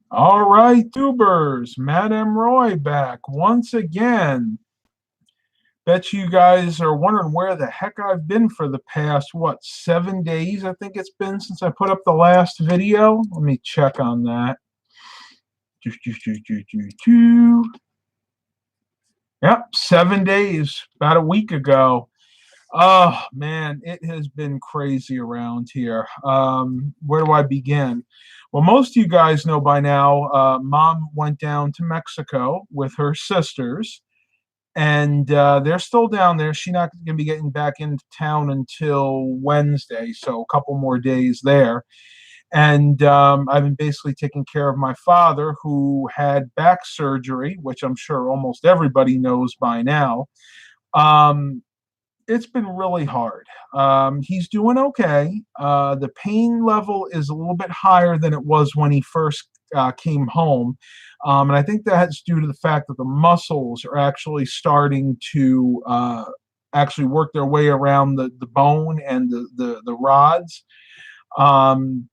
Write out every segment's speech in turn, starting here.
All right, tubers, Madame Roy back once again. Bet you guys are wondering where the heck I've been for the past, 7 days? I think it's been since I put up the last video. Let me check on that. Yep, 7 days, about a week ago. Oh man, it has been crazy around here. Where do I begin? Well, most of you guys know by now, Mom went down to Mexico with her sisters, and they're still down there. She's not going to be getting back into town until Wednesday, so a couple more days there. And I've been basically taking care of my father, who had back surgery, which I'm sure almost everybody knows by now. Um, it's been really hard. He's doing okay. The pain level is a little bit higher than it was when he first came home. And I think that's due to the fact that the muscles are actually starting to actually work their way around the bone and the rods. Um,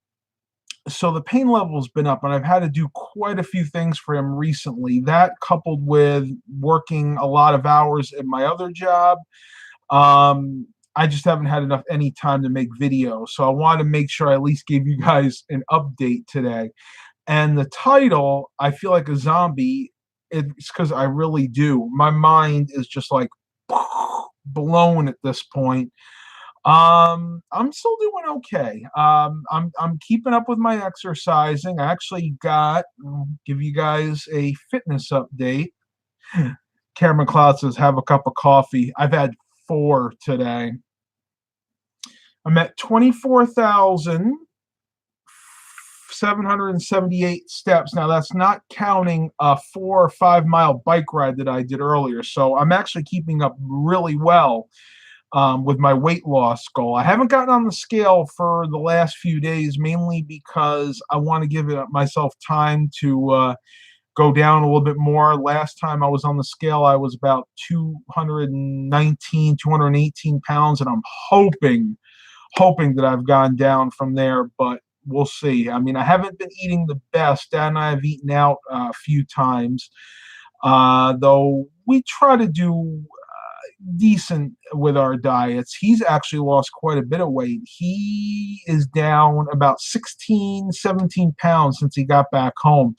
so the pain level has been up, and I've had to do quite a few things for him recently. That coupled with working a lot of hours at my other job, I just haven't had enough any time to make videos. So I want to make sure I at least gave you guys an update today. And the title, I feel like a zombie, it's because I really do. My mind is just like blown at this point. I'm still doing okay. I'm keeping up with my exercising. I actually I'll give you guys a fitness update. Cameron Cloud says, have a cup of coffee. I've had 4 today. I'm at 24,778 steps. Now, that's not counting a 4 or 5 mile bike ride that I did earlier. So I'm actually keeping up really well with my weight loss goal. I haven't gotten on the scale for the last few days, mainly because I want to give myself time to go down a little bit more. Last time I was on the scale, I was about 219, 218 pounds, and I'm hoping that I've gone down from there, but we'll see. I mean, I haven't been eating the best. Dad and I have eaten out a few times, though we try to do decent with our diets. He's actually lost quite a bit of weight. He is down about 16, 17 pounds since he got back home.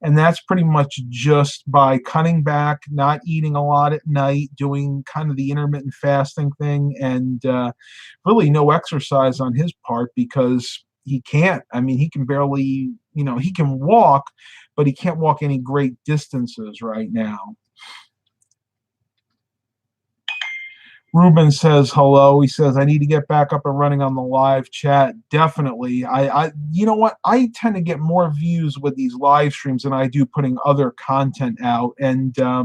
And that's pretty much just by cutting back, not eating a lot at night, doing kind of the intermittent fasting thing, and really no exercise on his part because he can't. I mean, he can barely, he can walk, but he can't walk any great distances right now. Ruben says hello. He says, I need to get back up and running on the live chat. Definitely. You know what? I tend to get more views with these live streams than I do putting other content out. And I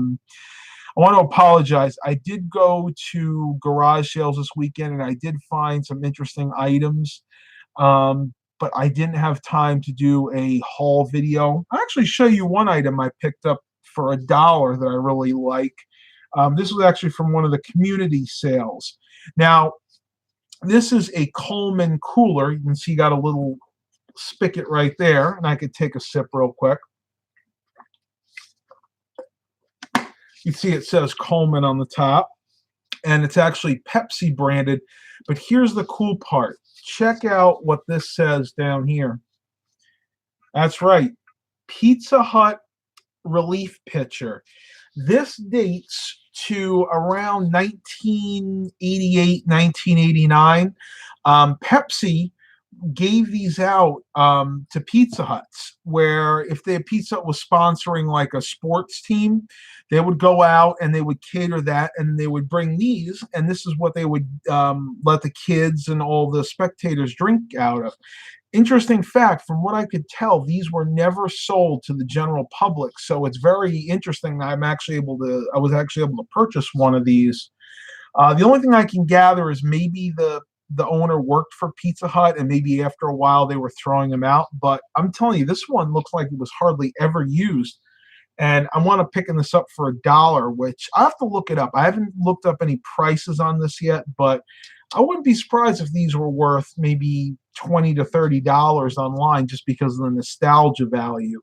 want to apologize. I did go to garage sales this weekend and I did find some interesting items. But I didn't have time to do a haul video. I'll actually show you one item I picked up for $1 that I really like. This was actually from one of the community sales. Now, this is a Coleman cooler. You can see got a little spigot right there, and I could take a sip real quick. You see it says Coleman on the top, and it's actually Pepsi branded. But here's the cool part. Check out what this says down here. That's right, Pizza Hut relief pitcher. This dates to around 1988, 1989. Pepsi gave these out to Pizza Huts, where if the Pizza Hut was sponsoring like a sports team, they would go out and they would cater that, and they would bring these, and this is what they would let the kids and all the spectators drink out of. Interesting fact, from what I could tell, these were never sold to the general public. So it's very interesting that I was actually able to purchase one of these. The only thing I can gather is maybe the owner worked for Pizza Hut and maybe after a while they were throwing them out. But I'm telling you, this one looks like it was hardly ever used. And I want to picking this up for $1, which I have to look it up. I haven't looked up any prices on this yet, but I wouldn't be surprised if these were worth maybe $20 to $30 online just because of the nostalgia value.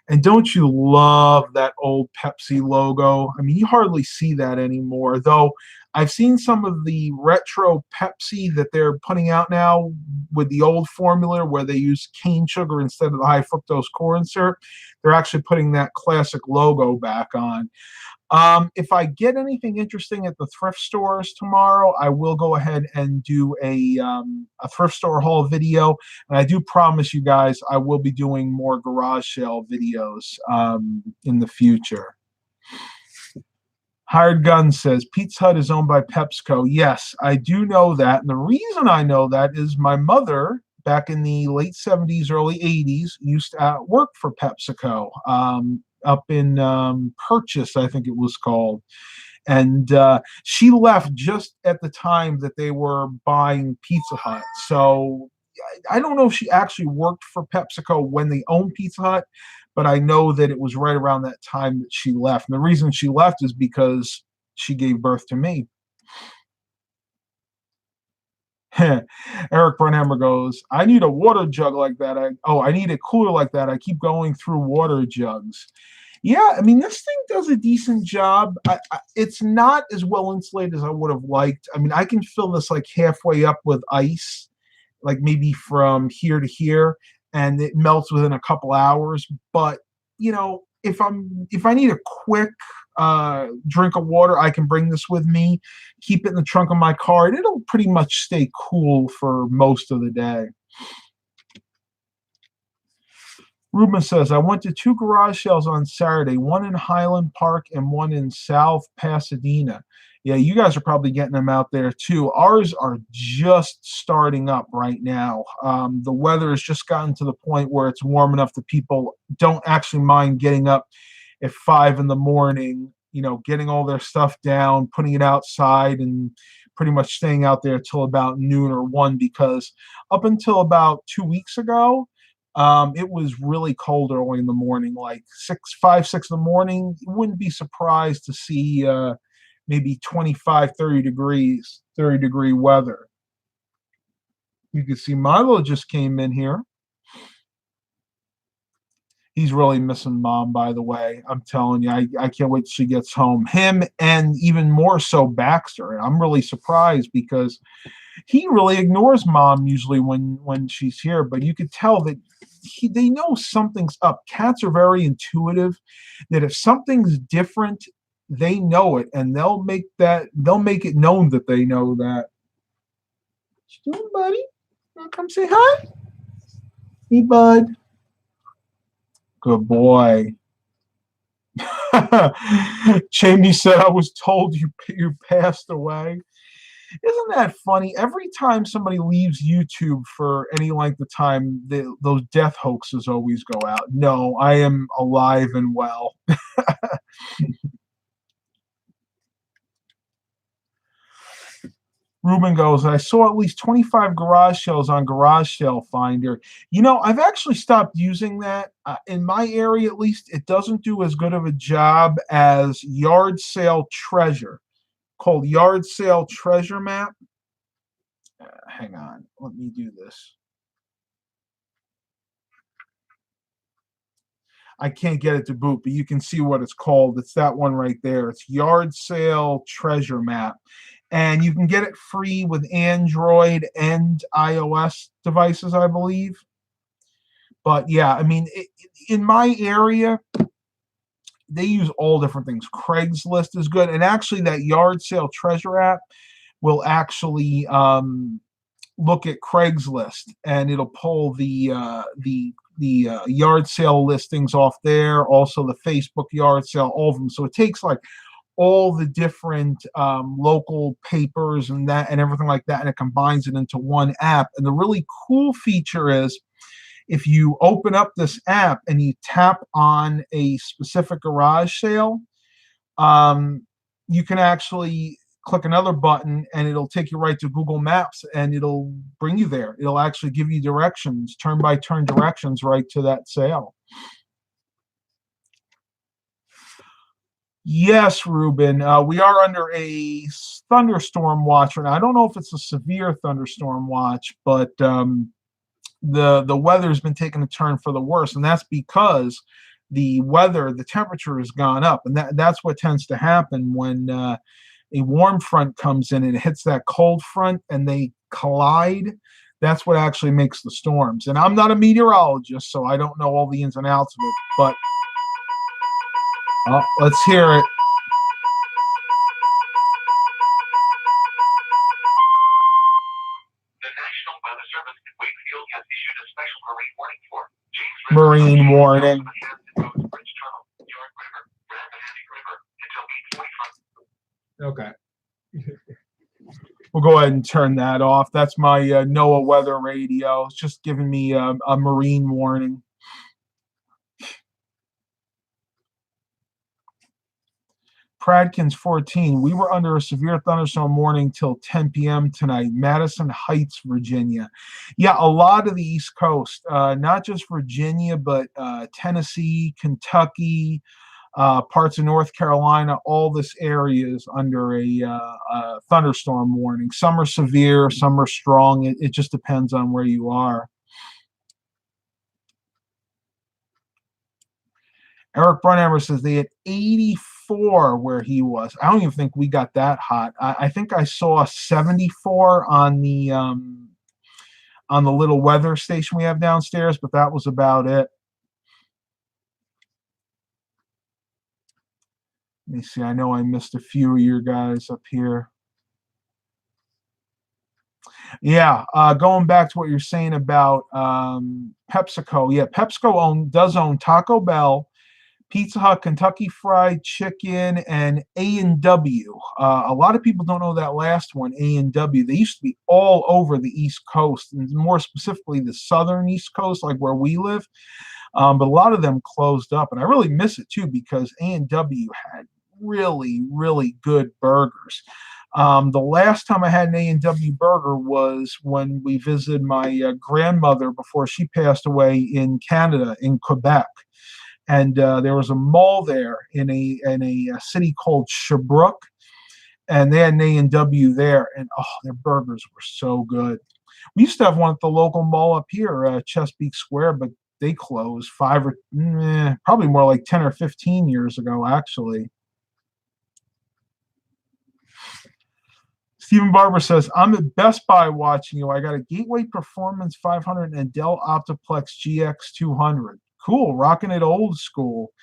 And don't you love that old Pepsi logo? I mean, you hardly see that anymore, though. I've seen some of the retro Pepsi that they're putting out now with the old formula where they use cane sugar instead of the high fructose corn syrup. They're actually putting that classic logo back on. If I get anything interesting at the thrift stores tomorrow, I will go ahead and do a thrift store haul video. And I do promise you guys I will be doing more garage sale videos in the future. Hired Gun says Pizza Hut is owned by PepsiCo. Yes, I do know that. And the reason I know that is my mother, back in the late 70s, early 80s, used to work for PepsiCo. Up in Purchase, I think it was called. And she left just at the time that they were buying Pizza Hut. So I don't know if she actually worked for PepsiCo when they owned Pizza Hut, but I know that it was right around that time that she left. And the reason she left is because she gave birth to me. Eric Brunhammer goes, I need a water jug like that. I need a cooler like that. I keep going through water jugs. Yeah, I mean, this thing does a decent job. It's not as well insulated as I would have liked. I mean, I can fill this like halfway up with ice, like maybe from here to here, and it melts within a couple hours. But, you know, if I need a quick drink of water, I can bring this with me, keep it in the trunk of my car, and it'll pretty much stay cool for most of the day. Ruben says, I went to 2 garage sales on Saturday, one in Highland Park and one in South Pasadena. Yeah, you guys are probably getting them out there too. Ours are just starting up right now. The weather has just gotten to the point where it's warm enough that people don't actually mind getting up at 5 in the morning, you know, getting all their stuff down, putting it outside, and pretty much staying out there till about noon or 1, because up until about 2 weeks ago, it was really cold early in the morning, like 5, 6 in the morning. You wouldn't be surprised to see maybe 25, 30 degrees, 30-degree weather. You can see Milo just came in here. He's really missing Mom, by the way. I'm telling you, I can't wait till she gets home. Him, and even more so Baxter. I'm really surprised because he really ignores Mom usually when she's here, but you could tell that they know something's up. Cats are very intuitive, that if something's different, they know it, and they'll make it known that they know that. What you doing, buddy? Wanna come say hi? Hey, bud. Good boy. Jamie said, I was told you passed away. Isn't that funny? Every time somebody leaves YouTube for any length of time, those death hoaxes always go out. No, I am alive and well. Ruben goes, I saw at least 25 garage sales on Garage Sale Finder. You know, I've actually stopped using that. In my area, at least, it doesn't do as good of a job as Yard Sale Treasure, called Yard Sale Treasure Map. Hang on, let me do this. I can't get it to boot, but you can see what it's called. It's that one right there. It's Yard Sale Treasure Map. And you can get it free with Android and iOS devices, I believe. But yeah, I mean, in my area, they use all different things. Craigslist is good. And actually, that Yard Sale Treasure app will actually look at Craigslist, and it'll pull the yard sale listings off there, also the Facebook yard sale, all of them. So it takes like all the different local papers and everything like that, and it combines it into one app. And the really cool feature is, if you open up this app and you tap on a specific garage sale, you can actually click another button and it'll take you right to Google Maps and it'll bring you there. It'll actually give you directions, turn-by-turn directions right to that sale. Yes, Ruben, we are under a thunderstorm watch right now. I don't know if it's a severe thunderstorm watch, but the weather's been taking a turn for the worse, and that's because the temperature has gone up, and that's what tends to happen when a warm front comes in and it hits that cold front and they collide. That's what actually makes the storms. And I'm not a meteorologist, so I don't know all the ins and outs of it, but let's hear it. The National Weather Service in Wakefield has issued a special marine warning for James River, Marine warning. Bridge Tunnel, York River, Rappahannock River until 8:45. Okay. We'll go ahead and turn that off. That's my NOAA weather radio. It's just giving me a marine warning. Pradkins 14. We were under a severe thunderstorm warning till 10 p.m. tonight. Madison Heights, Virginia. Yeah, a lot of the East Coast, not just Virginia, but Tennessee, Kentucky, parts of North Carolina. All this area is under a thunderstorm warning. Some are severe, some are strong. It just depends on where you are. Eric Brunhammer says they had 84 where he was. I don't even think we got that hot. I think I saw 74 on the little weather station we have downstairs, but that was about it. Let me see. I know I missed a few of your guys up here. Yeah, going back to what you're saying about PepsiCo. Yeah, PepsiCo does own Taco Bell, Pizza Hut, Kentucky Fried Chicken, and A&W. A lot of people don't know that last one, A&W. They used to be all over the East Coast, and more specifically the southern East Coast, like where we live. But a lot of them closed up, and I really miss it too because A&W had really, really good burgers. The last time I had an A&W burger was when we visited my grandmother before she passed away in Canada, in Quebec. And there was a mall there in a city called Sherbrooke, and they had an A&W there, and their burgers were so good. We used to have one at the local mall up here, Chesapeake Square, but they closed probably more like 10 or 15 years ago, actually. Stephen Barber says, I'm at Best Buy watching you. I got a Gateway Performance 500 and a Dell Optiplex GX200. Cool, rocking it old school.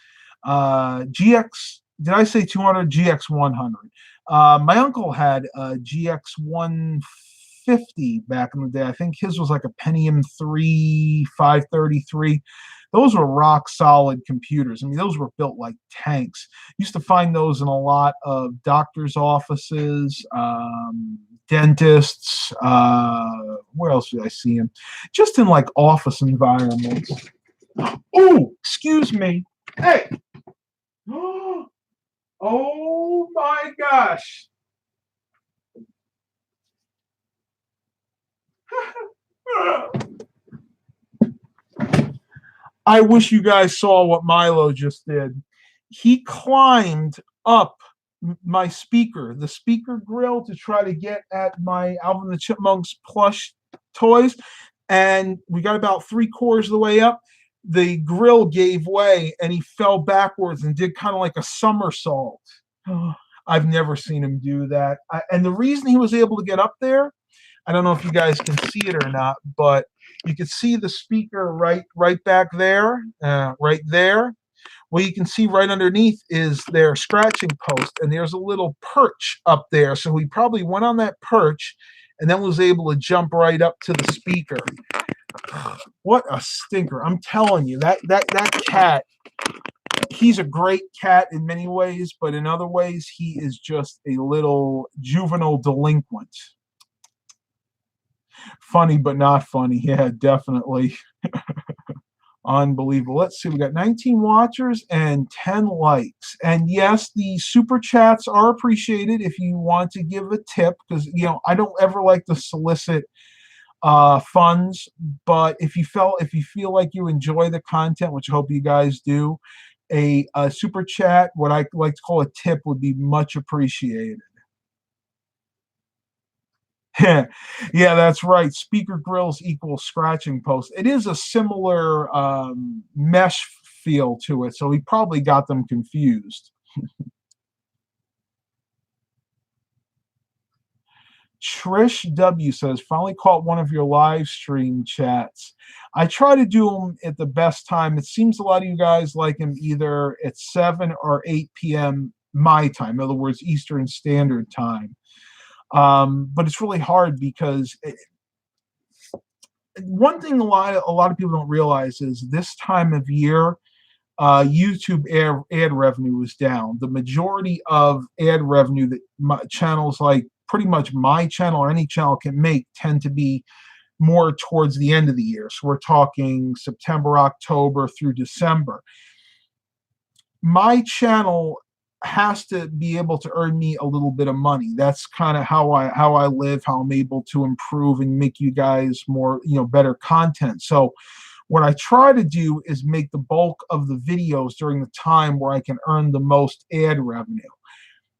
GX, did I say 200? GX100. My uncle had a GX150 back in the day. I think his was like a Pentium 3 533. Those were rock solid computers. I mean, those were built like tanks. Used to find those in a lot of doctors' offices, dentists. Where else did I see them? Just in like office environments. Oh, excuse me. Hey. Oh my gosh. I wish you guys saw what Milo just did. He climbed up my speaker, the speaker grill, to try to get at my Alvin the Chipmunks plush toys. And we got about 3/4 of the way up. The grill gave way and he fell backwards and did kind of like a somersault. I've never seen him do that. And the reason he was able to get up there, I don't know if you guys can see it or not, but you can see the speaker right back there, right there. Well, you can see right underneath is their scratching post, and there's a little perch up there. So he probably went on that perch and then was able to jump right up to the speaker. What a stinker. I'm telling you, that cat, he's a great cat in many ways, but in other ways, he is just a little juvenile delinquent. Funny, but not funny. Yeah, definitely. Unbelievable. Let's see. We got 19 watchers and 10 likes. And yes, the super chats are appreciated if you want to give a tip, because, I don't ever like to solicit funds, but if you feel like you enjoy the content, which I hope you guys do, a super chat, what I like to call a tip, would be much appreciated. Yeah, that's right. Speaker grills equal scratching post. It is a similar mesh feel to it, so he probably got them confused. Trish W says, finally caught one of your live stream chats. I try to do them at the best time. It seems a lot of you guys like them either at 7 or 8 p.m. my time, in other words, Eastern Standard Time. But it's really hard because one thing a lot of people don't realize is this time of year, YouTube ad revenue is down. The majority of ad revenue that channels like pretty much my channel or any channel can make tend to be more towards the end of the year. So we're talking September, October through December. My channel has to be able to earn me a little bit of money. That's kind of how I live, how I'm able to improve and make you guys more, better content. So what I try to do is make the bulk of the videos during the time where I can earn the most ad revenue.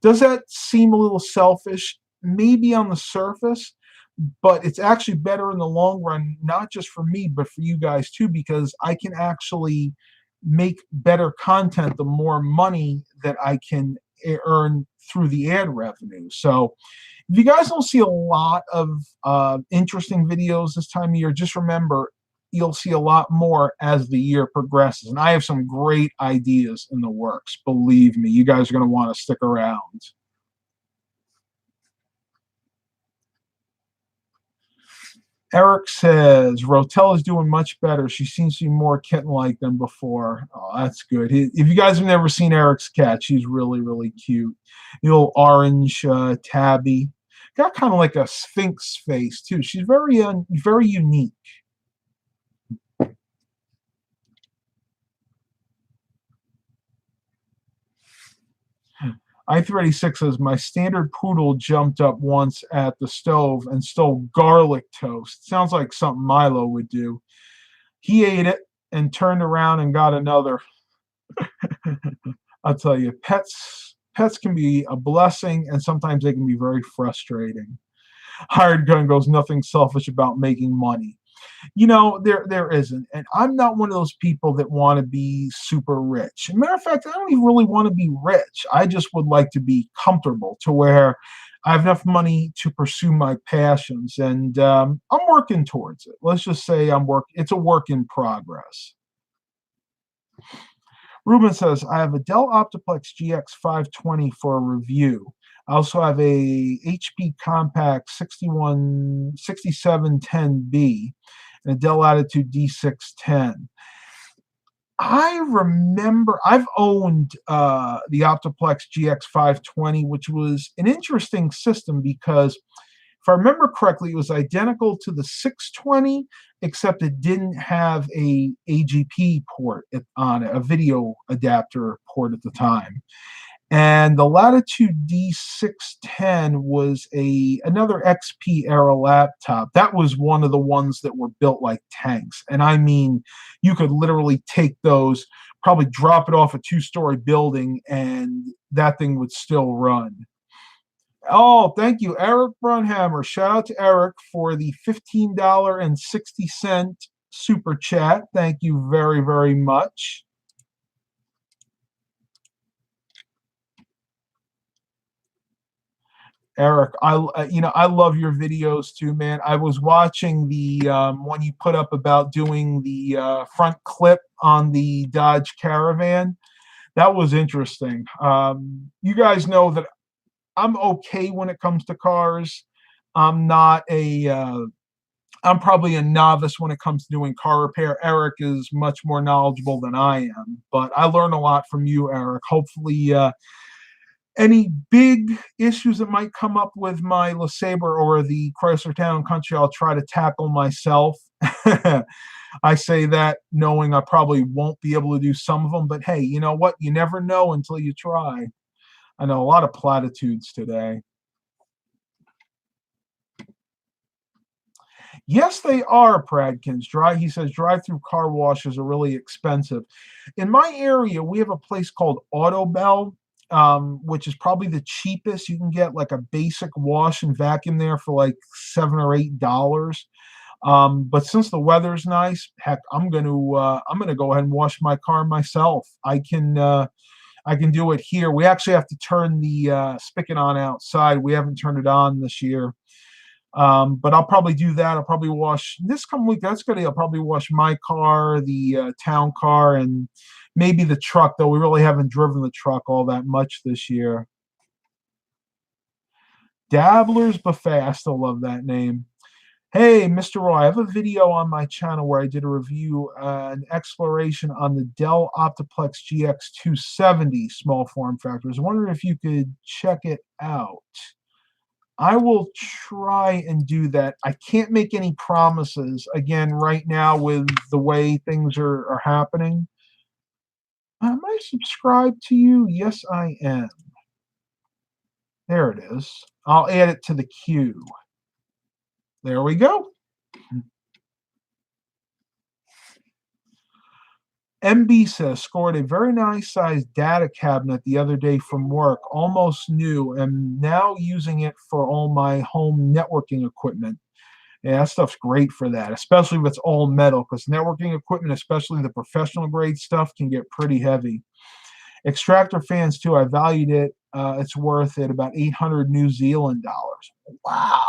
Does that seem a little selfish? Maybe on the surface, but it's actually better in the long run, not just for me, but for you guys too, because I can actually make better content the more money that I can earn through the ad revenue. So if you guys don't see a lot of interesting videos this time of year, just remember you'll see a lot more as the year progresses. And I have some great ideas in the works. Believe me, you guys are going to want to stick around. Eric says, Rotel is doing much better. She seems to be more kitten-like than before. Oh, that's good. If you guys have never seen Eric's cat, she's really, really cute. The little orange tabby. Got kind of like a sphinx face, too. She's very, very unique. I386 says, my standard poodle jumped up once at the stove and stole garlic toast. Sounds like something Milo would do. He ate it and turned around and got another. I'll tell you, pets can be a blessing, and sometimes they can be very frustrating. Hired Gun goes, nothing selfish about making money. There isn't. And I'm not one of those people that want to be super rich. As a matter of fact, I don't even really want to be rich. I just would like to be comfortable to where I have enough money to pursue my passions. And I'm working towards it. Let's just say it's a work in progress. Ruben says, I have a Dell Optiplex GX520 for a review. I also have a HP Compact 6710B and a Dell Latitude D610. I remember I've owned the Optiplex GX520, which was an interesting system because if I remember correctly, it was identical to the 620, except it didn't have a AGP port on it, a video adapter port at the time. And the Latitude D610 was another XP era laptop. That was one of the ones that were built like tanks. And I mean, you could literally take those, probably drop it off a 2-story building, and that thing would still run. Oh, thank you, Eric Brunhammer. Shout out to Eric for the $15.60 super chat. Thank you very, very much. Eric, I love your videos too, man. I was watching the one you put up about doing the front clip on the Dodge Caravan. That was interesting. You guys know that I'm okay when it comes to cars. I'm probably a novice when it comes to doing car repair. Eric is much more knowledgeable than I am, but I learn a lot from you, Eric. Hopefully, any big issues that might come up with my LeSabre or the Chrysler Town & Country, I'll try to tackle myself. I say that knowing I probably won't be able to do some of them, but hey, you know what? You never know until you try. I know a lot of platitudes today. Yes, they are, Pradkins. He says drive-through car washes are really expensive. In my area, we have a place called Autobell, which is probably the cheapest. You can get like a basic wash and vacuum there for like $7 or $8. But since the weather's nice, heck, I'm gonna go ahead and wash my car myself. I can do it here. We actually have to turn the spigot on outside. We haven't turned it on this year. But I'll probably do that. I'll probably wash this coming week. That's good. I'll probably wash my car, the town car, and maybe the truck, though we really haven't driven the truck all that much this year. Dabbler's Buffet. I still love that name. Hey, Mr. Roy, I have a video on my channel where I did a review, an exploration on the Dell Optiplex GX270 small form factor. I was wondering if you could check it out. I will try and do that. I can't make any promises, again, right now with the way things are happening. Am I subscribed to you? Yes, I am. There it is. I'll add it to the queue. There we go. MB says, scored a very nice sized data cabinet the other day from work, almost new, and now using it for all my home networking equipment. Yeah, that stuff's great for that, especially if it's all metal, because networking equipment, especially the professional grade stuff, can get pretty heavy. Extractor fans, too, I valued it. It's worth it about 800 New Zealand dollars. Wow.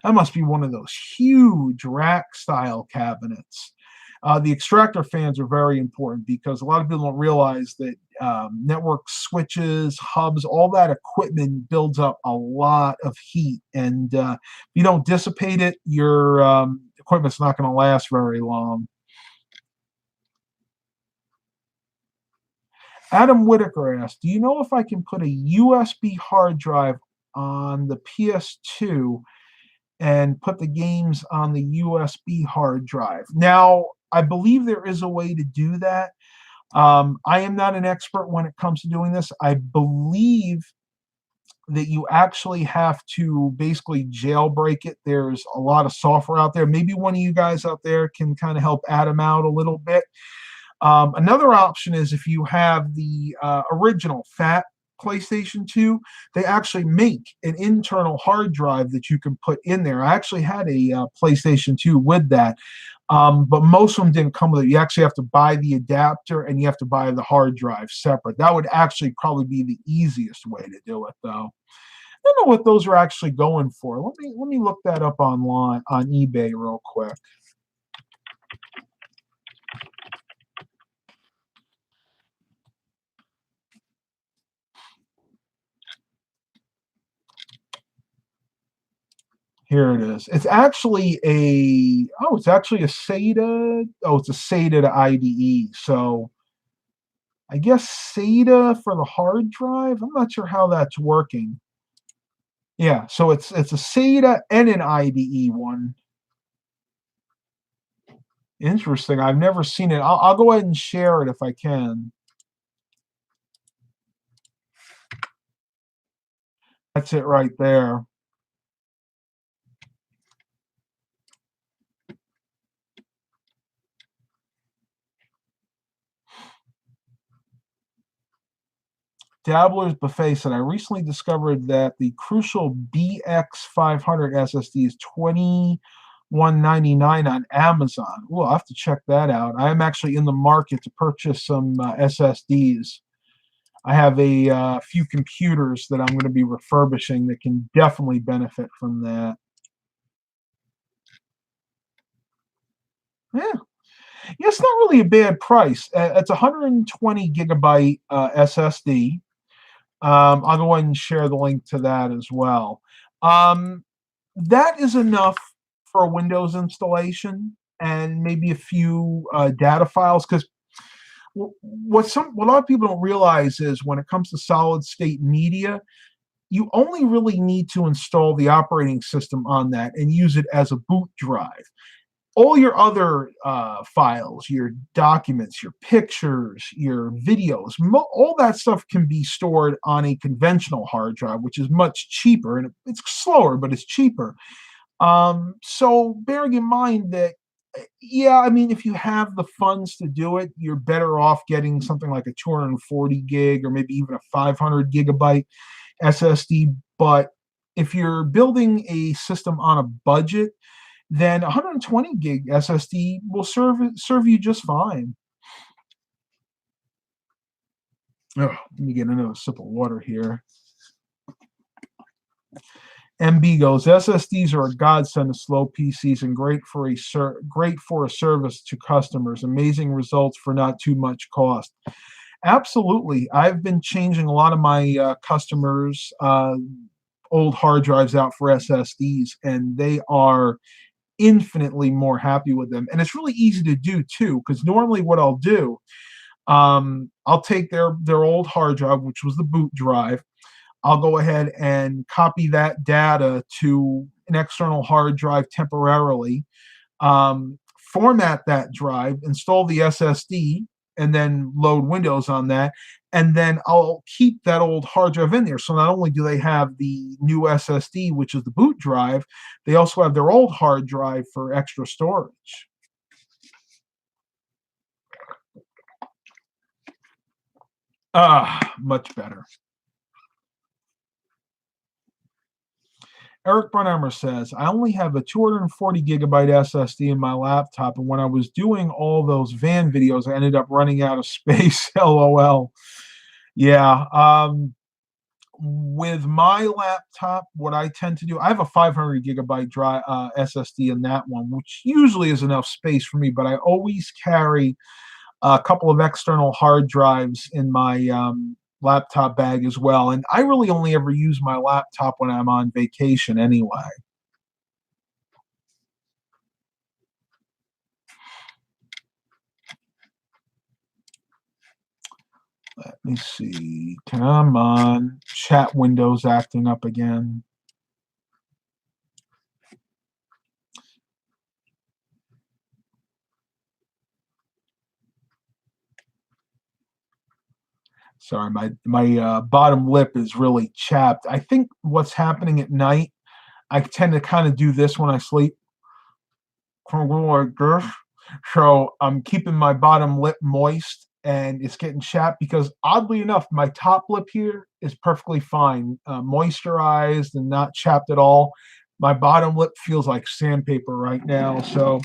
That must be one of those huge rack style cabinets. The extractor fans are very important because a lot of people don't realize that network switches, hubs, all that equipment builds up a lot of heat. And if you don't dissipate it, your equipment's not going to last very long. Adam Whitaker asked, do you know if I can put a USB hard drive on the PS2 and put the games on the USB hard drive? Now, I believe there is a way to do that. I am not an expert when it comes to doing this. I believe that you actually have to basically jailbreak it. There's a lot of software out there. Maybe one of you guys out there can kind of help Adam out a little bit. Another option is if you have the original fat PlayStation 2, they actually make an internal hard drive that you can put in there. I actually had a PlayStation 2 with that, but most of them didn't come with it. You actually have to buy the adapter and you have to buy the hard drive separate. That would actually probably be the easiest way to do it, though. I don't know what those are actually going for. Let me look that up online on eBay real quick. Here it is. It's actually a SATA. Oh, it's a SATA to IDE. So I guess SATA for the hard drive. I'm not sure how that's working. Yeah, so it's a SATA and an IDE one. Interesting. I've never seen it. I'll go ahead and share it if I can. That's it right there. Dabbler's Buffet said, I recently discovered that the Crucial BX500 SSD is $21.99 on Amazon. Ooh, I'll have to check that out. I am actually in the market to purchase some SSDs. I have a few computers that I'm going to be refurbishing that can definitely benefit from that. Yeah. Yeah, it's not really a bad price. It's 120 gigabyte SSD. I'll go ahead and share the link to that as well. That is enough for a Windows installation and maybe a few data files, because what a lot of people don't realize is when it comes to solid state media, you only really need to install the operating system on that and use it as a boot drive. All your other files, your documents, your pictures, your videos, all that stuff can be stored on a conventional hard drive, which is much cheaper, and it's slower, but it's cheaper. So bearing in mind that Yeah, I mean, if you have the funds to do it, you're better off getting something like a 240 gig or maybe even a 500 gigabyte SSD. But if you're building a system on a budget, then 120 gig SSD will serve you just fine. Oh, let me get another sip of water here. MB goes, SSDs are a godsend to slow PCs and great for a service to customers. Amazing results for not too much cost. Absolutely, I've been changing a lot of my customers' old hard drives out for SSDs, and they are infinitely more happy with them. And it's really easy to do too, because normally what I'll do, I'll take their old hard drive, which was the boot drive. I'll go ahead and copy that data to an external hard drive temporarily, format that drive, install the SSD, and then load Windows on that. And then I'll keep that old hard drive in there. So not only do they have the new SSD, which is the boot drive, they also have their old hard drive for extra storage. Much better. Eric Brunhammer says, I only have a 240 gigabyte SSD in my laptop, and when I was doing all those van videos, I ended up running out of space. LOL. Yeah. With my laptop, what I tend to do, I have a 500 gigabyte drive SSD in that one, which usually is enough space for me, but I always carry a couple of external hard drives in my laptop bag as well. And I really only ever use my laptop when I'm on vacation anyway. Let me see. Come on. Chat window's acting up again. Sorry, my bottom lip is really chapped. I think what's happening at night, I tend to kind of do this when I sleep. So I'm keeping my bottom lip moist and it's getting chapped because oddly enough, my top lip here is perfectly fine, moisturized and not chapped at all. My bottom lip feels like sandpaper right now. So,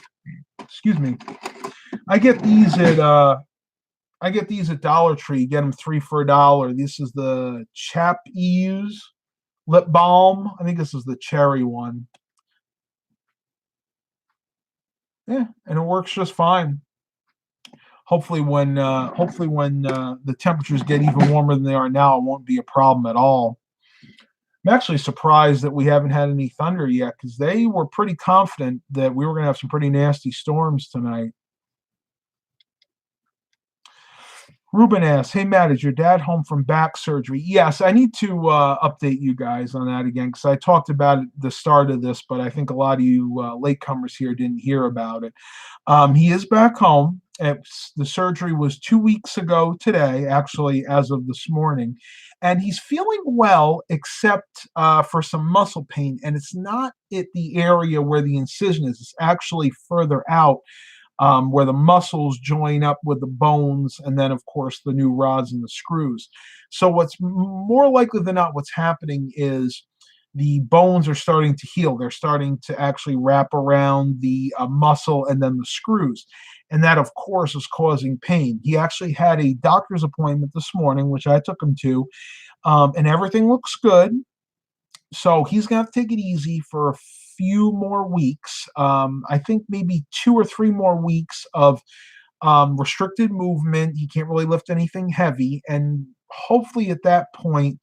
excuse me. I get these at Dollar Tree. Get them 3 for $1. This is the Chap Ease lip balm. I think this is the cherry one. Yeah, and it works just fine. Hopefully, when the temperatures get even warmer than they are now, it won't be a problem at all. I'm actually surprised that we haven't had any thunder yet because they were pretty confident that we were going to have some pretty nasty storms tonight. Ruben asks, hey, Matt, is your dad home from back surgery? Yes, I need to update you guys on that again because I talked about it at the start of this, but I think a lot of you latecomers here didn't hear about it. He is back home. The surgery was 2 weeks ago today, actually, as of this morning. And he's feeling well, except for some muscle pain. And it's not at the area where the incision is. It's actually further out, where the muscles join up with the bones, and then, of course, the new rods and the screws. So what's more likely than not, what's happening is the bones are starting to heal. They're starting to actually wrap around the muscle and then the screws. And that, of course, is causing pain. He actually had a doctor's appointment this morning, which I took him to, and everything looks good. So he's going to have to take it easy for a few more weeks. I think maybe 2 or 3 more weeks of restricted movement. He can't really lift anything heavy. And hopefully at that point,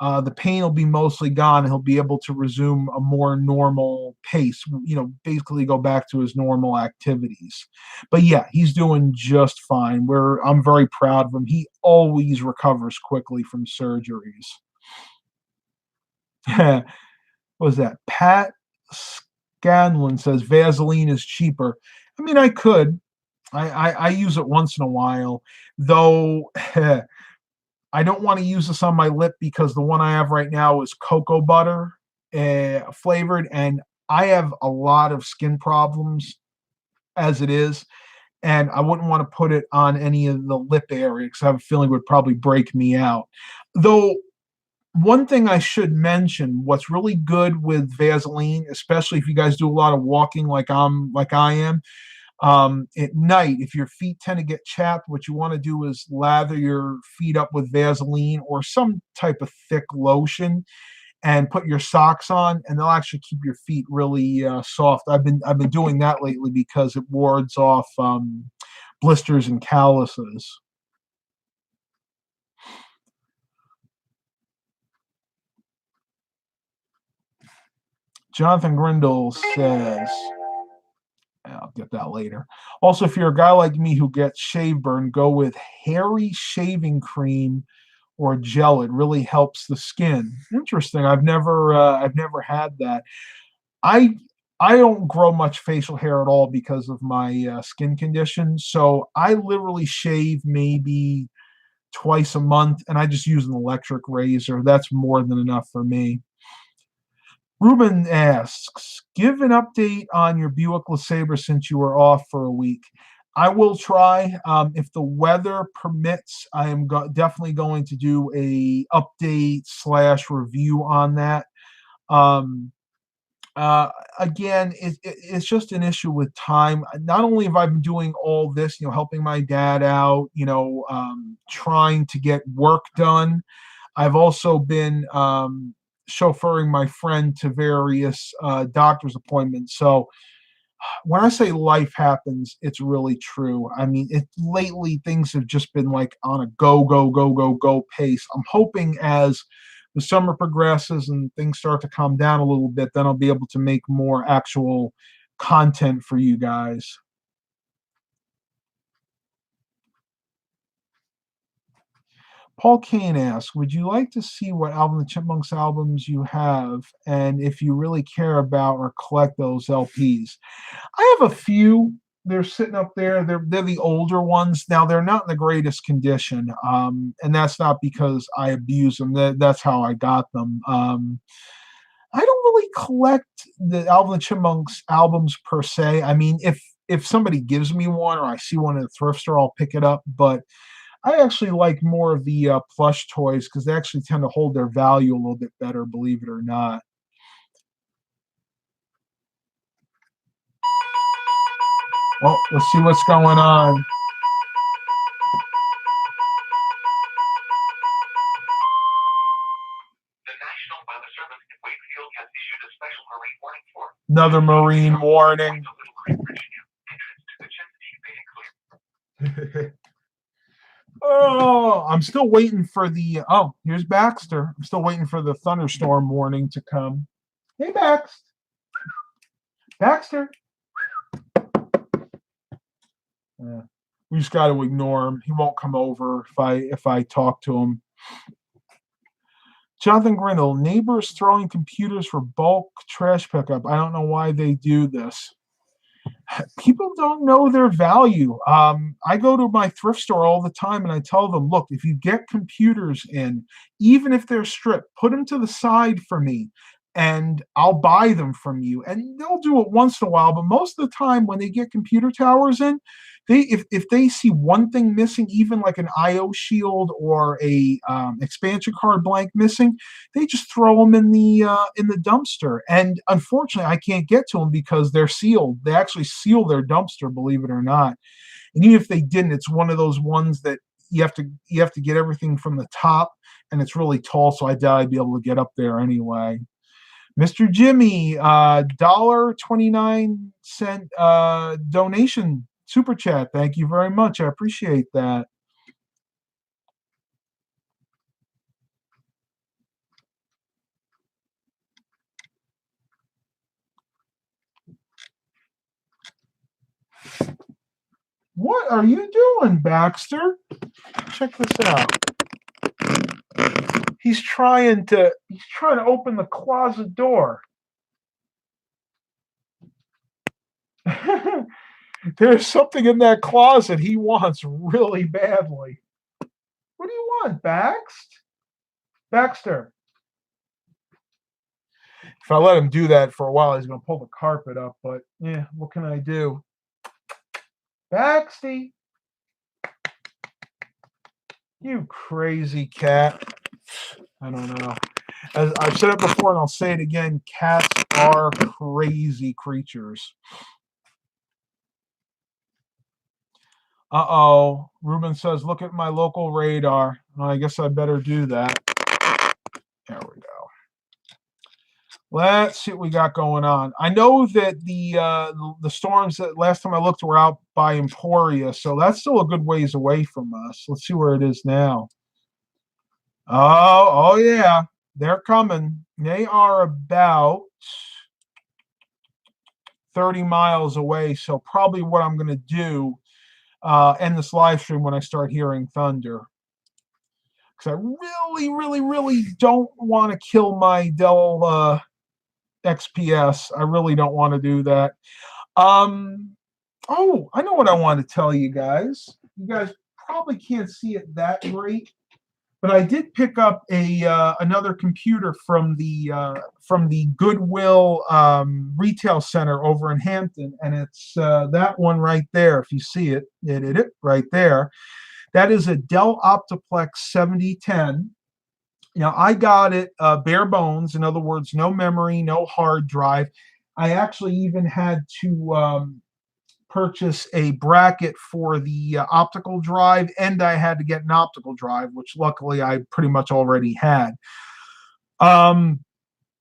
the pain will be mostly gone and he'll be able to resume a more normal pace, basically go back to his normal activities. But yeah, he's doing just fine. I'm very proud of him. He always recovers quickly from surgeries. What was that? Pat Scanlon says Vaseline is cheaper. I mean, I could. I use it once in a while, though. I don't want to use this on my lip because the one I have right now is cocoa butter flavored, and I have a lot of skin problems. as it is, and I wouldn't want to put it on any of the lip area because I have a feeling it would probably break me out. Though one thing I should mention, what's really good with Vaseline, especially if you guys do a lot of walking like I am, at night, if your feet tend to get chapped, what you want to do is lather your feet up with Vaseline or some type of thick lotion and put your socks on, and they'll actually keep your feet really soft. I've been doing that lately because it wards off blisters and calluses. Jonathan Grindle says, I'll get that later. Also, if you're a guy like me who gets shave burn, go with hairy shaving cream or gel. It really helps the skin. Interesting. I've never had that. I I don't grow much facial hair at all because of my skin condition. So I literally shave maybe twice a month, and I just use an electric razor. That's more than enough for me. Ruben asks, give an update on your Buick LeSabre since you were off for a week. I will try. If the weather permits, I am definitely going to do a update slash review on that. Um, Again, it's just an issue with time. Not only have I been doing all this, helping my dad out, trying to get work done, I've also been chauffeuring my friend to various doctor's appointments. So when I say life happens, it's really true. I mean, lately things have just been like on a go, go, go, go, go pace. I'm hoping as the summer progresses and things start to calm down a little bit, then I'll be able to make more actual content for you guys. Paul Kane asks, would you like to see what Alvin and the Chipmunks albums you have, and if you really care about or collect those LPs? I have a few. They're sitting up there. They're the older ones. Now they're not in the greatest condition, and that's not because I abuse them. That's how I got them. I don't really collect the Alvin and the Chipmunks albums per se. I mean, if somebody gives me one or I see one in a thrift store, I'll pick it up. But I actually like more of the plush toys because they actually tend to hold their value a little bit better, believe it or not. Well, let's see what's going on. The National Weather Service in Wakefield has issued a special marine warning for Another marine warning. Oh, I'm still waiting for the. Oh, here's Baxter. I'm still waiting for the thunderstorm warning to come. Hey, Baxter. Yeah. We just got to ignore him. He won't come over if I talk to him. Jonathan Grindle, neighbors throwing computers for bulk trash pickup. I don't know why they do this. People don't know their value. I go to my thrift store all the time and I tell them, look, if you get computers in, even if they're stripped, put them to the side for me and I'll buy them from you. And they'll do it once in a while, but most of the time when they get computer towers in, if they see one thing missing, even like an IO shield or a expansion card blank missing, they just throw them in the dumpster. And unfortunately, I can't get to them because they're sealed. They actually seal their dumpster, believe it or not. And even if they didn't, it's one of those ones that you have to get everything from the top, and it's really tall, so I doubt I'd be able to get up there anyway. Mr. Jimmy, $1.29 donation super chat. Thank you very much. I appreciate that. What are you doing, Baxter? Check this out. He's trying to open the closet door. There's something in that closet he wants really badly. What do you want, Baxter? If I let him do that for a while, he's going to pull the carpet up. But yeah, what can I do? Baxty, you crazy cat. I don't know. As I've said it before and I'll say it again, cats are crazy creatures. Uh-oh. Ruben says, look at my local radar. Well, I guess I better do that. There we go. Let's see what we got going on. I know that the storms that last time I looked were out by Emporia, so that's still a good ways away from us. Let's see where it is now. Oh yeah. They're coming. They are about 30 miles away, so probably what I'm going to do end this live stream when I start hearing thunder. Because I really don't want to kill my Dell XPS. I really don't want to do that. Oh, I know what I want to tell you guys. You guys probably can't see it that great, but I did pick up another computer from the Goodwill retail center over in Hampton, and it's that one right there. If you see it, it right there. That is a Dell Optiplex 7010. Now, I got it bare bones. In other words, no memory, no hard drive. I actually even had to purchase a bracket for the optical drive, and I had to get an optical drive, which luckily I pretty much already had. I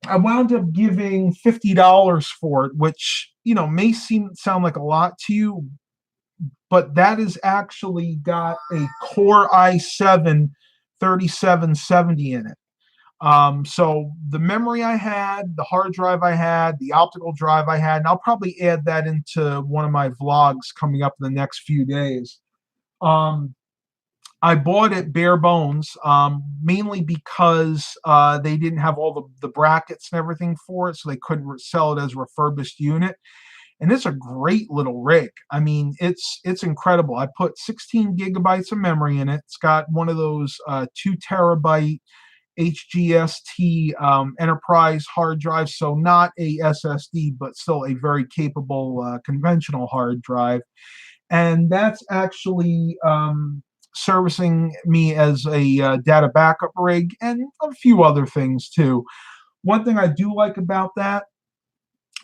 wound up giving $50 for it, which, may sound like a lot to you, but that has actually got a Core i7 3770 in it. So the memory I had, the hard drive I had, the optical drive I had, and I'll probably add that into one of my vlogs coming up in the next few days. I bought it bare bones, mainly because they didn't have all the brackets and everything for it, so they couldn't sell it as a refurbished unit. And it's a great little rig. I mean, it's incredible. I put 16 gigabytes of memory in it. It's got one of those 2 terabyte HGST enterprise hard drives, so not a SSD, but still a very capable conventional hard drive. And that's actually servicing me as a data backup rig and a few other things too. One thing I do like about that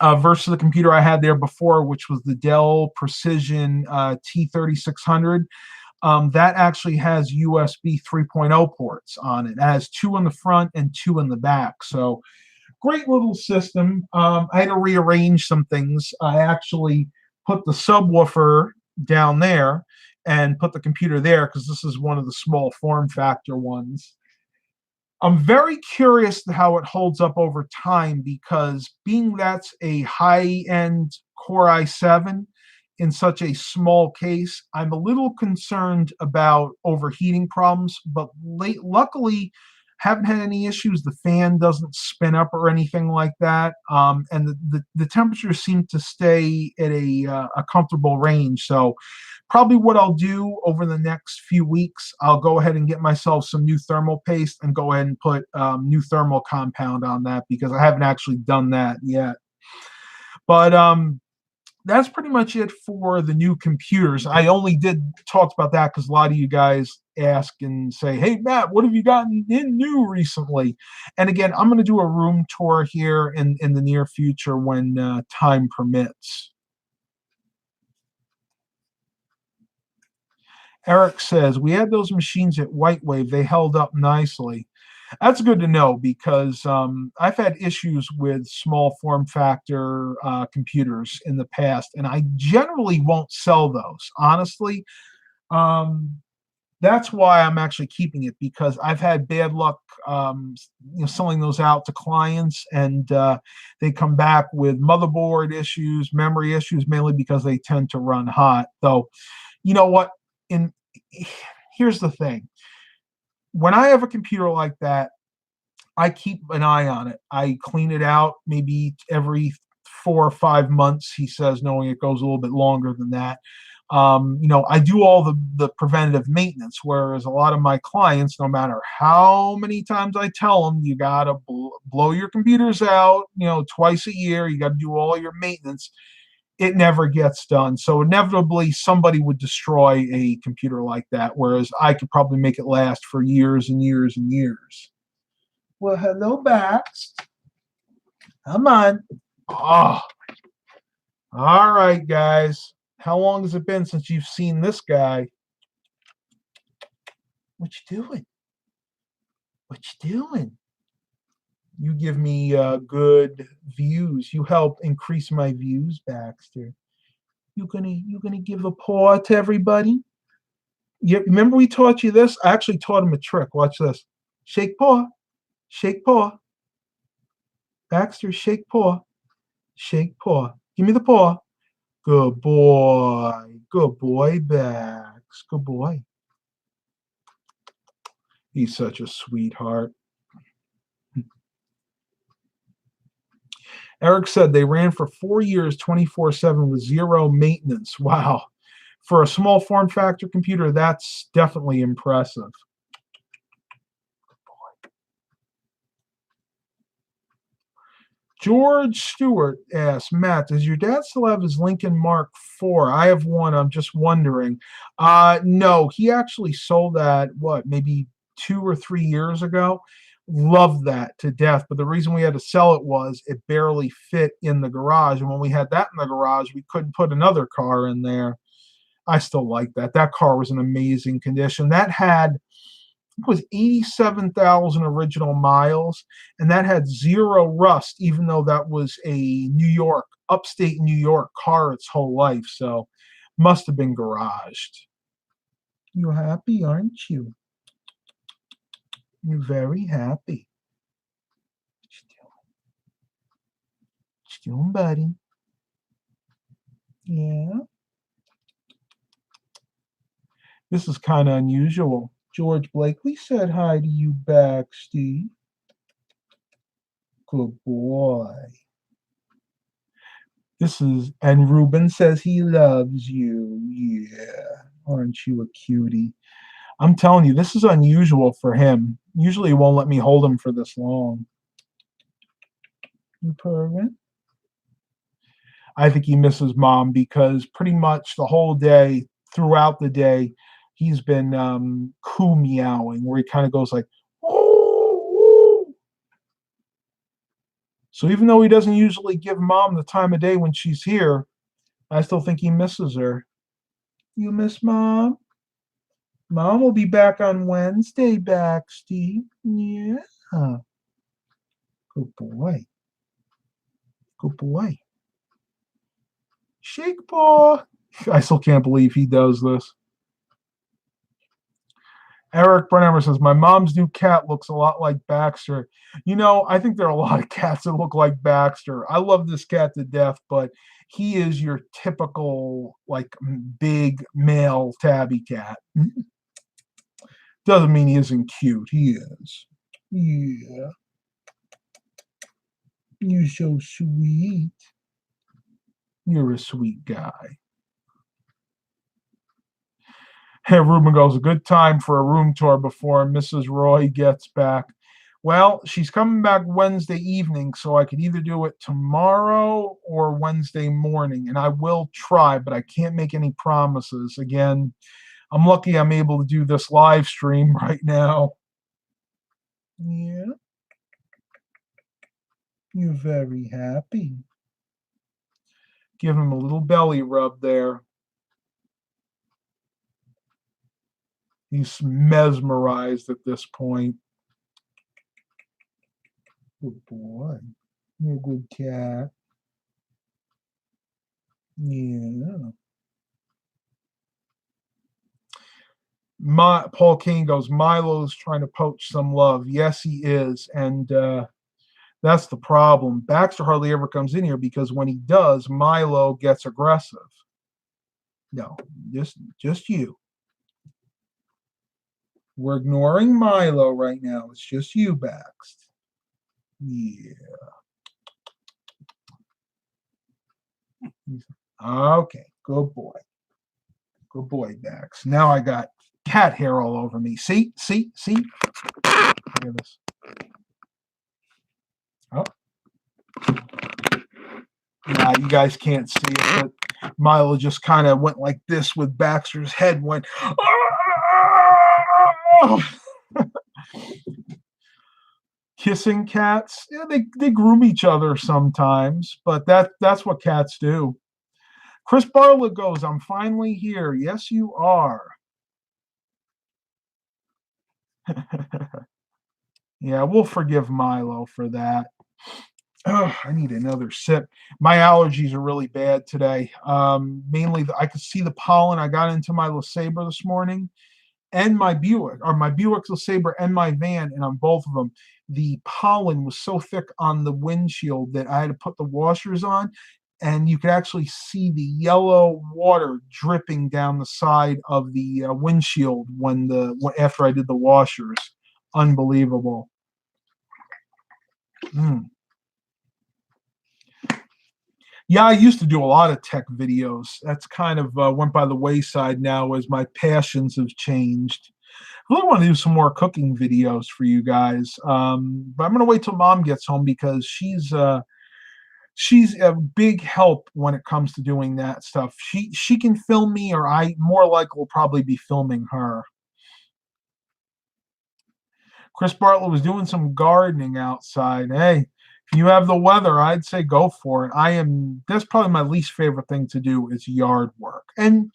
versus the computer I had there before, which was the Dell Precision T3600, that actually has USB 3.0 ports on it. It has 2 in the front and 2 in the back. So great little system. I had to rearrange some things. I actually put the subwoofer down there and put the computer there because this is one of the small form factor ones. I'm very curious to how it holds up over time because being that's a high-end Core i7 in such a small case, I'm a little concerned about overheating problems, but luckily haven't had any issues. The fan doesn't spin up or anything like that, and the temperatures seem to stay at a comfortable range. So probably what I'll do over the next few weeks, I'll go ahead and get myself some new thermal paste and go ahead and put new thermal compound on that because I haven't actually done that yet. But that's pretty much it for the new computers. I only did talk about that because a lot of you guys ask and say, hey, Matt, what have you gotten in new recently? And again, I'm going to do a room tour here in the near future when time permits. Eric says, we had those machines at Whitewave. They held up nicely. That's good to know because I've had issues with small form factor computers in the past, and I generally won't sell those. Honestly, that's why I'm actually keeping it because I've had bad luck selling those out to clients, and they come back with motherboard issues, memory issues, mainly because they tend to run hot. So, you know what? Here's the thing. When I have a computer like that, I keep an eye on it. I clean it out maybe every 4 or 5 months, he says, knowing it goes a little bit longer than that. I do all the preventative maintenance, whereas a lot of my clients, no matter how many times I tell them, you got to blow your computers out, twice a year, you got to do all your maintenance. it never gets done. So inevitably, somebody would destroy a computer like that, whereas I could probably make it last for years and years and years. Well, hello, Bax. Come on. Oh, all right, guys. How long has it been since you've seen this guy? What you doing? What you doing? You give me good views. You help increase my views, Baxter. You gonna give a paw to everybody? You remember we taught you this? I actually taught him a trick. Watch this. Shake paw. Shake paw. Baxter, shake paw. Shake paw. Give me the paw. Good boy. Good boy, Bax. Good boy. He's such a sweetheart. Eric said they ran for 4 years, 24/7 with zero maintenance. Wow. For a small form factor computer, that's definitely impressive. George Stewart asks, Matt, does your dad still have his Lincoln Mark IV? I have one. I'm just wondering. No, he actually sold that, maybe 2 or 3 years ago. Loved that to death. But the reason we had to sell it was it barely fit in the garage. And when we had that in the garage, we couldn't put another car in there. I still like that. That car was in amazing condition. That had, it was 87,000 original miles, and that had zero rust, even though that was a upstate New York car its whole life. So must have been garaged. You're happy, aren't you? You're very happy. What you doing, buddy? Yeah. This is kind of unusual. George Blakely said hi to you back, Steve. Good boy. And Ruben says he loves you. Yeah. Aren't you a cutie? I'm telling you, this is unusual for him. Usually he won't let me hold him for this long. You purring? I think he misses mom because pretty much the whole day, throughout the day, he's been coo meowing, where he kind of goes like, oh. So even though he doesn't usually give mom the time of day when she's here, I still think he misses her. You miss mom? Mom will be back on Wednesday, Steve. Yeah. Good boy. Good boy. Shake paw. I still can't believe he does this. Eric Brunhammer says, my mom's new cat looks a lot like Baxter. I think there are a lot of cats that look like Baxter. I love this cat to death, but he is your typical, big male tabby cat. Doesn't mean he isn't cute. He is. Yeah. You're so sweet. You're a sweet guy. Hey, Ruben goes, a good time for a room tour before Mrs. Roy gets back. Well, she's coming back Wednesday evening, so I could either do it tomorrow or Wednesday morning, and I will try, but I can't make any promises. Again, I'm lucky I'm able to do this live stream right now. Yeah. You're very happy. Give him a little belly rub there. He's mesmerized at this point. Good boy. You're a good cat. Yeah. Paul King goes, Milo's trying to poach some love. Yes, he is. And that's the problem. Baxter hardly ever comes in here because when he does, Milo gets aggressive. No, just you. We're ignoring Milo right now. It's just you, Bax. Yeah. Okay. Good boy. Good boy, Bax. Now I got cat hair all over me. See? Look at this. Oh. Yeah, you guys can't see it, but Milo just kind of went like this with Baxter's head went. Kissing cats, yeah, they groom each other sometimes, but that's what cats do. Chris Bartlett goes, I'm finally here. Yes, you are. Yeah, we'll forgive Milo for that. Oh, I need another sip. My allergies are really bad today. Mainly, I could see the pollen. I got into my LeSabre this morning and my Buick, or my Buick LeSabre and my van, and on both of them, the pollen was so thick on the windshield that I had to put the washers on, and you could actually see the yellow water dripping down the side of the windshield after I did the washers. Unbelievable. Mm. Yeah, I used to do a lot of tech videos. That's kind of went by the wayside now as my passions have changed. I really want to do some more cooking videos for you guys, but I'm going to wait till Mom gets home because she's a big help when it comes to doing that stuff. She can film me, or I more likely will probably be filming her. Chris Bartlett was doing some gardening outside. Hey, if you have the weather, I'd say go for it. That's probably my least favorite thing to do is yard work. And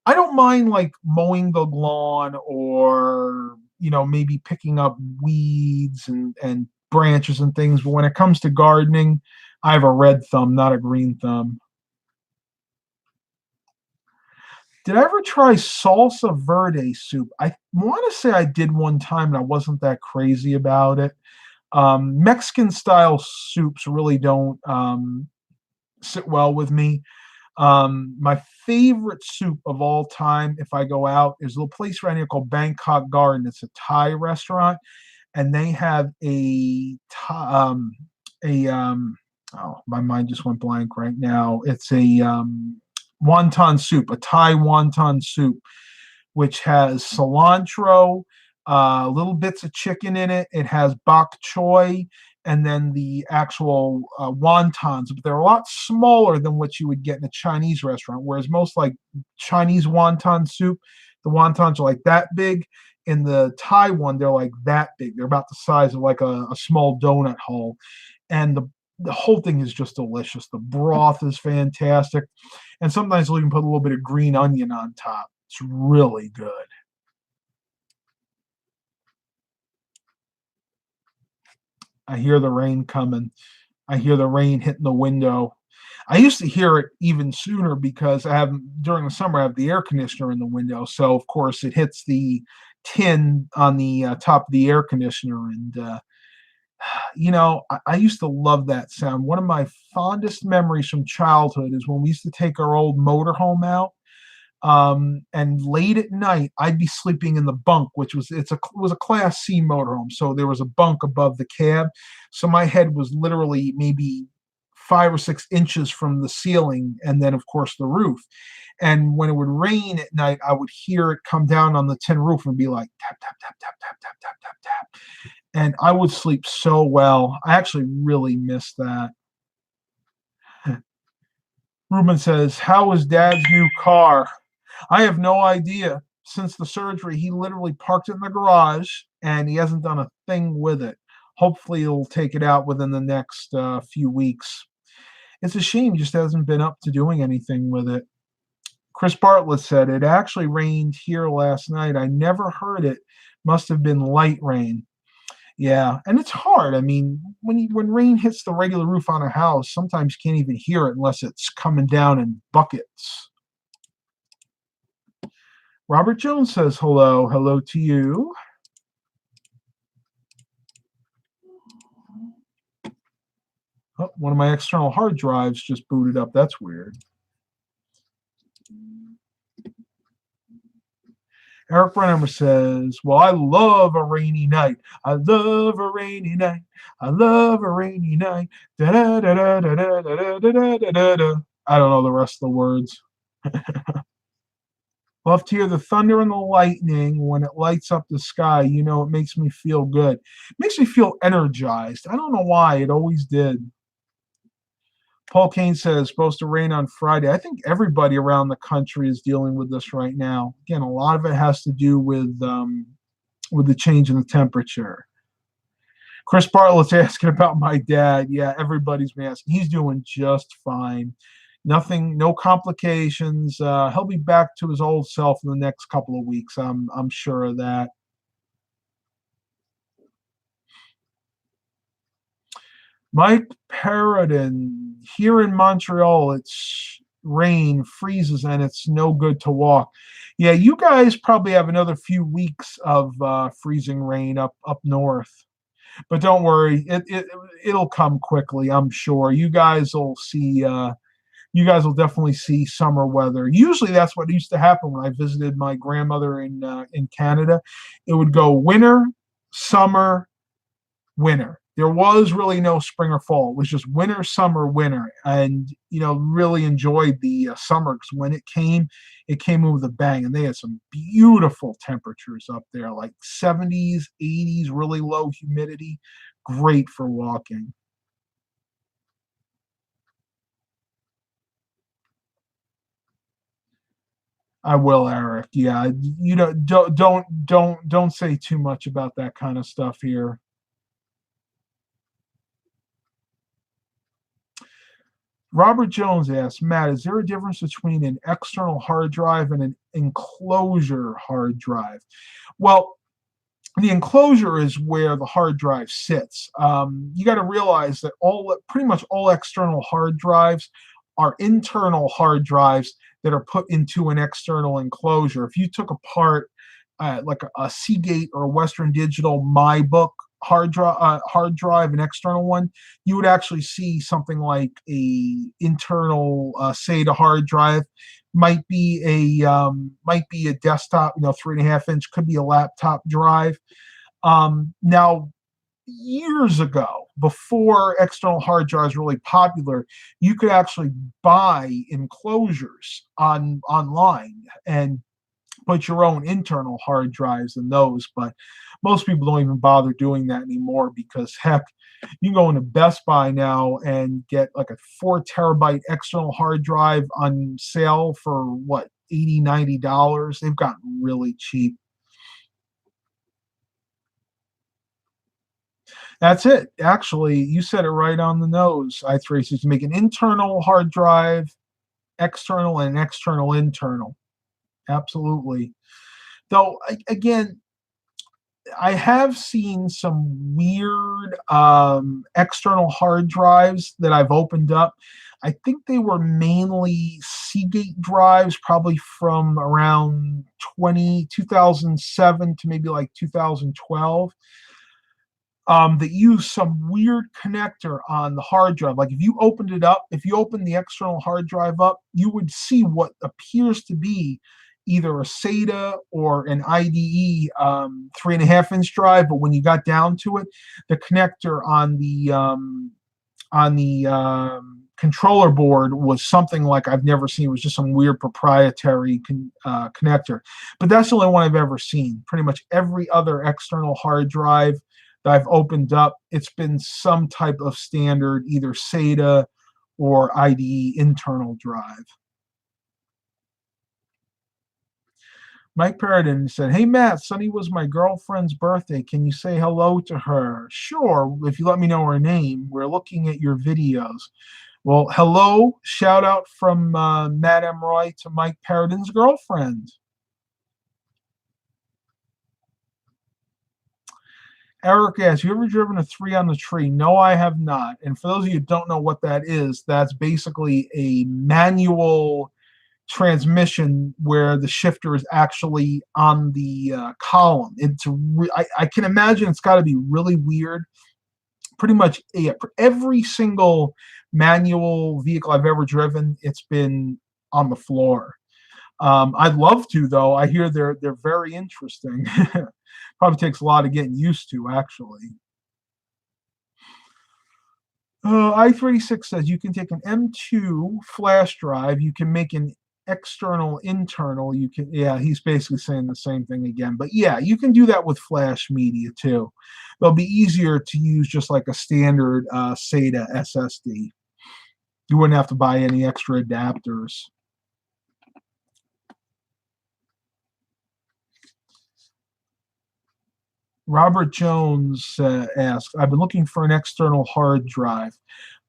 I don't mind like mowing the lawn or, maybe picking up weeds and branches and things. But when it comes to gardening, I have a red thumb, not a green thumb. Did I ever try salsa verde soup? I want to say I did one time and I wasn't that crazy about it. Mexican style soups really don't sit well with me. My favorite soup of all time, if I go out, is a little place right here called Bangkok Garden. It's a Thai restaurant, and they have a oh, my mind just went blank right now. It's a wonton soup, a Thai wonton soup, which has cilantro, little bits of chicken in it. It has bok choy, and then the actual wontons, but they're a lot smaller than what you would get in a Chinese restaurant. Whereas most like Chinese wonton soup, the wontons are like that big. In the Thai one, they're like that big. They're about the size of like a small donut hole, and the whole thing is just delicious. The broth is fantastic, and sometimes we can put a little bit of green onion on top. It's really good. I hear the rain coming. I hear the rain hitting the window. I used to hear it even sooner because during the summer I have the air conditioner in the window, so of course it hits the tin on the top of the air conditioner, and I used to love that sound. One of my fondest memories from childhood is when we used to take our old motorhome out. And late at night, I'd be sleeping in the bunk, it was a Class C motorhome, so there was a bunk above the cab. So my head was literally maybe 5 or 6 inches from the ceiling, and then of course the roof. And when it would rain at night, I would hear it come down on the tin roof and be like tap tap tap tap tap tap tap tap tap, and I would sleep so well. I actually really miss that. Ruben says, "How is Dad's new car?" I have no idea. Since the surgery, he literally parked it in the garage and he hasn't done a thing with it. Hopefully, he'll take it out within the next few weeks. It's a shame he just hasn't been up to doing anything with it. Chris Bartlett said, "It actually rained here last night. I never heard it. Must have been light rain." Yeah, and it's hard. I mean, when rain hits the regular roof on a house, sometimes you can't even hear it unless it's coming down in buckets. Robert Jones says hello. Hello to you. Oh, one of my external hard drives just booted up. That's weird. Eric Brunhammer says, "Well, I love a rainy night. I love a rainy night. I love a rainy night. Da da da da da da da da da da da." I don't know the rest of the words. Love to hear the thunder and the lightning when it lights up the sky. It makes me feel good. It makes me feel energized. I don't know why. It always did. Paul Kane says supposed to rain on Friday. I think everybody around the country is dealing with this right now. Again, a lot of it has to do with the change in the temperature. Chris Bartlett's asking about my dad. Yeah, everybody's been asking. He's doing just fine. Nothing, no complications. He'll be back to his old self in the next couple of weeks. I'm sure of that. Mike Paradin, here in Montreal, it's rain, freezes, and it's no good to walk. Yeah, you guys probably have another few weeks of freezing rain up north. But don't worry, it'll come quickly, I'm sure. You guys will see you guys will definitely see summer weather. Usually that's what used to happen when I visited my grandmother in Canada. It would go winter, summer, winter. There was really no spring or fall. It was just winter, summer, winter, and really enjoyed the summer because when it came in with a bang, and they had some beautiful temperatures up there, like 70s, 80s, really low humidity, great for walking. I will, Eric. Yeah, don't say too much about that kind of stuff here. Robert Jones asks, Matt, is there a difference between an external hard drive and an enclosure hard drive? Well, the enclosure is where the hard drive sits. You got to realize that pretty much all external hard drives are internal hard drives that are put into an external enclosure. If you took apart like a Seagate or a Western Digital MyBook hard drive, an external one, you would actually see something like a internal SATA hard drive. Might be a desktop, 3.5 inch, could be a laptop drive. Now, years ago, before external hard drives were really popular, you could actually buy enclosures online and put your own internal hard drives in those. But most people don't even bother doing that anymore because, heck, you can go into Best Buy now and get like a 4 terabyte external hard drive on sale for what, $80, $90. They've gotten really cheap. That's it. Actually, you said it right on the nose. I3 to make an internal hard drive, external, and external internal. Absolutely. Though, again, I have seen some weird external hard drives that I've opened up. I think they were mainly Seagate drives, probably from around 2007 to maybe like 2012. That use some weird connector on the hard drive. Like if you opened it up, if you opened the external hard drive up, you would see what appears to be either a SATA or an IDE 3.5 inch drive. But when you got down to it, the connector on the controller board was something like I've never seen. It was just some weird proprietary connector. But that's the only one I've ever seen. Pretty much every other external hard drive that I've opened up, it's been some type of standard, either SATA or IDE internal drive. Mike Paradin said, hey, Matt, Sunny was my girlfriend's birthday. Can you say hello to her? Sure, if you let me know her name. We're looking at your videos. Well, hello. Shout out from Matt M. Roy to Mike Paradin's girlfriend. Eric asks, you ever driven a 3 on the tree? No, I have not. And for those of you who don't know what that is, that's basically a manual transmission where the shifter is actually on the column. I can imagine it's got to be really weird. Pretty much every single manual vehicle I've ever driven, it's been on the floor. I'd love to, though. I hear they're very interesting. Probably takes a lot of getting used to, actually. I36 says you can take an M2 flash drive. You can make an external, internal. You can, yeah, he's basically saying the same thing again. But yeah, you can do that with flash media too. It'll be easier to use just like a standard SATA SSD. You wouldn't have to buy any extra adapters. Robert Jones asks, I've been looking for an external hard drive.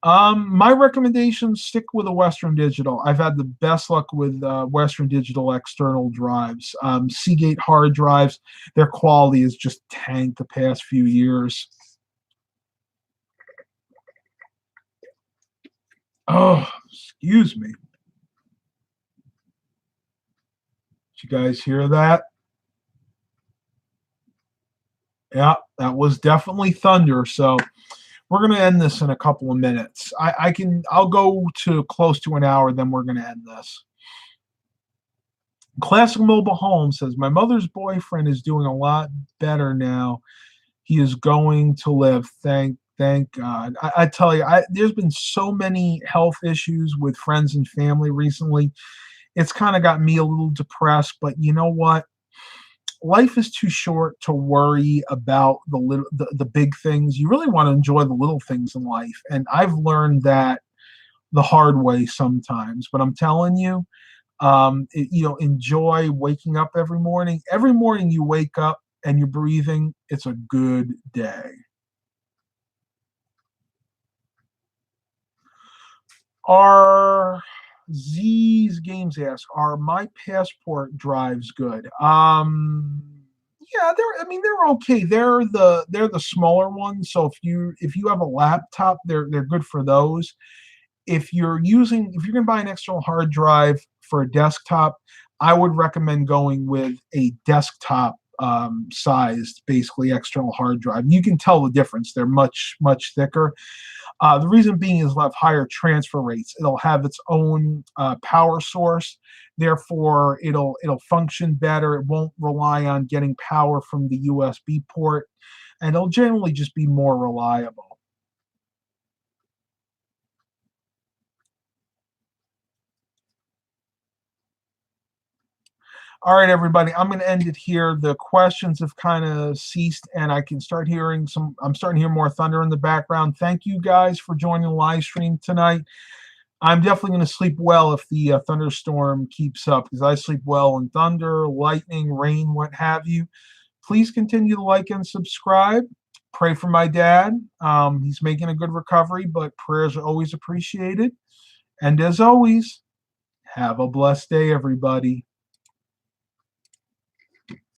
My recommendation, stick with a Western Digital. I've had the best luck with Western Digital external drives. Seagate hard drives, their quality has just tanked the past few years. Oh, excuse me. Did you guys hear that? Yeah, that was definitely thunder. So we're going to end this in a couple of minutes. I'll go to close to an hour, then we're going to end this. Classic Mobile Home says, my mother's boyfriend is doing a lot better now. He is going to live. Thank God. I tell you, there's been so many health issues with friends and family recently. It's kind of got me a little depressed, but you know what? Life is too short to worry about the big things. You really want to enjoy the little things in life. And I've learned that the hard way sometimes. But I'm telling you, enjoy waking up every morning. Every morning you wake up and you're breathing, it's a good day. Are Z's Games ask, are my passport drives good? Yeah, they're okay. They're the smaller ones. So if you have a laptop, they're good for those. If you're gonna buy an external hard drive for a desktop, I would recommend going with a desktop sized, basically external hard drive. You can tell the difference. They're much thicker. The reason being is it'll have higher transfer rates. It'll have its own power source. Therefore, it'll function better. It won't rely on getting power from the USB port, and it'll generally just be more reliable. All right, everybody, I'm going to end it here. The questions have kind of ceased, and I'm starting to hear more thunder in the background. Thank you guys for joining the live stream tonight. I'm definitely going to sleep well if the thunderstorm keeps up, because I sleep well in thunder, lightning, rain, what have you. Please continue to like and subscribe. Pray for my dad. He's making a good recovery, but prayers are always appreciated. And as always, have a blessed day, everybody.